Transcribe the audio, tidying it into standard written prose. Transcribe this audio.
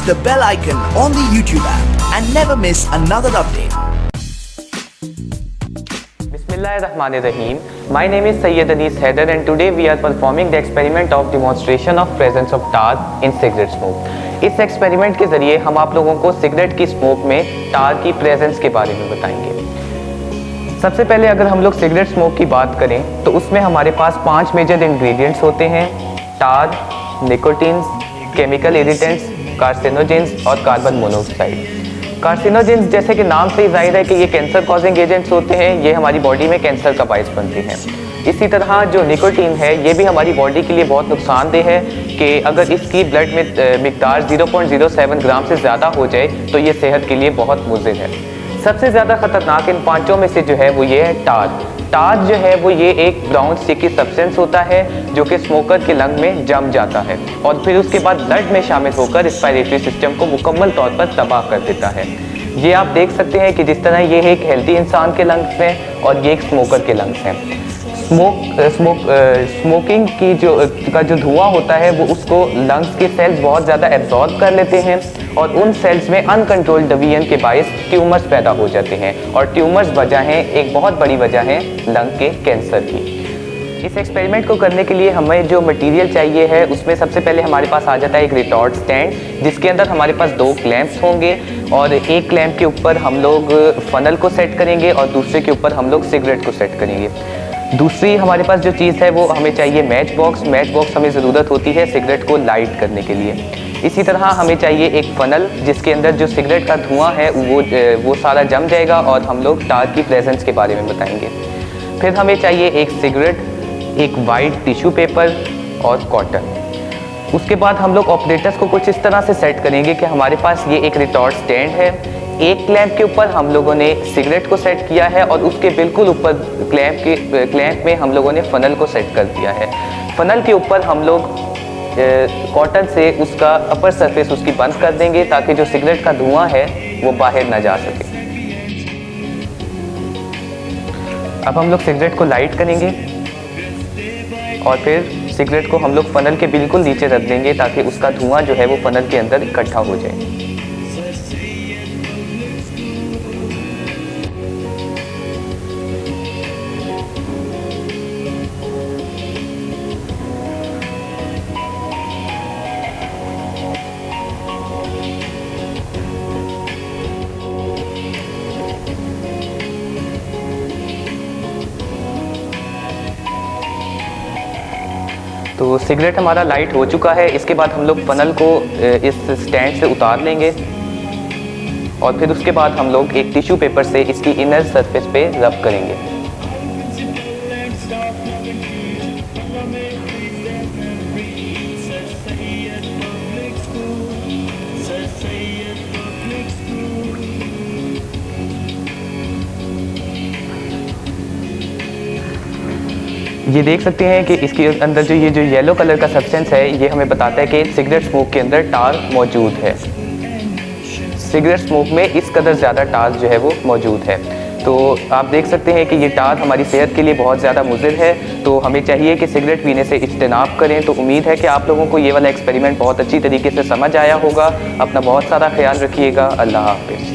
the bell icon on the YouTube app and never miss another update. Bismillahirrahmanirrahim. My name is Sayyid Anis Haider and today we are performing the experiment of demonstration of presence of tar in cigarette smoke. इस experiment के ज़रिए हम आप लोगों को cigarette की smoke में टार की प्रेजेंस के बारे में बताएंगे। सबसे पहले अगर हम लोग सिगरेट स्मोक की बात करें तो उसमें हमारे पास 5 मेजर इंग्रेडिएंट्स होते हैं: टार, निकोटिन्स, केमिकल इरिटेंट्स, कार्सिनोजेंस और कार्बन मोनोऑक्साइड। कार्सिनोजेंस जैसे कि नाम से ही जाहिर है कि ये कैंसर कॉजिंग एजेंट्स होते हैं, ये हमारी बॉडी में कैंसर का बायस बनते हैं। इसी तरह जो निकोटीन है ये भी हमारी बॉडी के लिए बहुत नुकसानदेह है कि अगर इसकी ब्लड में मिकदार 0.07 ग्राम से ज़्यादा हो जाए तो ये सेहत के लिए बहुत मुज़िर है। सबसे ज़्यादा ख़तरनाक इन पांचों में से जो है वो ये है टार। टार जो है वो ये एक ब्राउन स्टिकी सब्सटेंस होता है जो कि स्मोकर के लंग में जम जाता है और फिर उसके बाद ब्लड में शामिल होकर रेस्पिरेटरी सिस्टम को मुकम्मल तौर पर तबाह कर देता है। ये आप देख सकते हैं कि जिस तरह ये एक हेल्दी इंसान के लंग्स हैं और ये एक स्मोकर के लंग्स हैं। स्मोकिंग की जो धुआं होता है वो उसको लंग्स के सेल्स बहुत ज़्यादा एब्जॉर्ब कर लेते हैं और उन सेल्स में अनकंट्रोल्ड डिवीजन के बायस ट्यूमर्स पैदा हो जाते हैं और ट्यूमर्स वजह है, एक बहुत बड़ी वजह है लंग के कैंसर की। इस एक्सपेरिमेंट को करने के लिए हमें जो मटेरियल चाहिए है उसमें सबसे पहले हमारे पास आ जाता है एक रिटॉर्ट स्टैंड जिसके अंदर हमारे पास 2 क्लैंप्स होंगे और एक क्लैंप के ऊपर हम लोग फनल को सेट करेंगे और दूसरे के ऊपर हम लोग सिगरेट को सेट करेंगे। दूसरी हमारे पास जो चीज़ है वो हमें चाहिए मैच बॉक्स हमें ज़रूरत होती है सिगरेट को लाइट करने के लिए। इसी तरह हमें चाहिए एक फ़नल जिसके अंदर जो सिगरेट का धुआं है वो सारा जम जाएगा और हम लोग टार की प्रेजेंस के बारे में बताएंगे। फिर हमें चाहिए एक सिगरेट, एक वाइट टिश्यू पेपर और कॉटन। उसके बाद हम लोग ऑपरेटर्स को कुछ इस तरह से सेट करेंगे कि हमारे पास ये एक रिटॉर्ट स्टैंड है, एक क्लैंप के ऊपर हम लोगों ने सिगरेट को सेट किया है और उसके बिल्कुल ऊपर क्लैंप में हम लोगों ने फ़नल को सेट कर दिया है। फ़नल के ऊपर हम लोग कॉटन से उसका अपर सरफेस उसकी बंद कर देंगे ताकि जो सिगरेट का धुआं है वो बाहर ना जा सके। अब हम लोग सिगरेट को लाइट करेंगे और फिर सिगरेट को हम लोग फ़नल के बिल्कुल नीचे रख देंगे ताकि उसका धुआं जो है वो फ़नल के अंदर इकट्ठा हो जाए। तो सिगरेट हमारा लाइट हो चुका है। इसके बाद हम लोग फ़नल को इस स्टैंड से उतार लेंगे और फिर उसके बाद हम लोग एक टिश्यू पेपर से इसकी इनर सरफेस पे रब करेंगे। ये देख सकते हैं कि इसके अंदर जो येलो कलर का सब्सटेंस है ये हमें बताता है कि सिगरेट स्मोक के अंदर टार मौजूद है। सिगरेट स्मोक में इस कदर ज़्यादा टार जो है वो मौजूद है। तो आप देख सकते हैं कि ये टार हमारी सेहत के लिए बहुत ज़्यादा मुज़िर है, तो हमें चाहिए कि सिगरेट पीने से इज्तनाब करें। तो उम्मीद है कि आप लोगों को ये वाला एक्सपेरिमेंट बहुत अच्छी तरीके से समझ आया होगा। अपना बहुत सारा ख्याल रखिएगा। अल्लाह हाफ़िज़।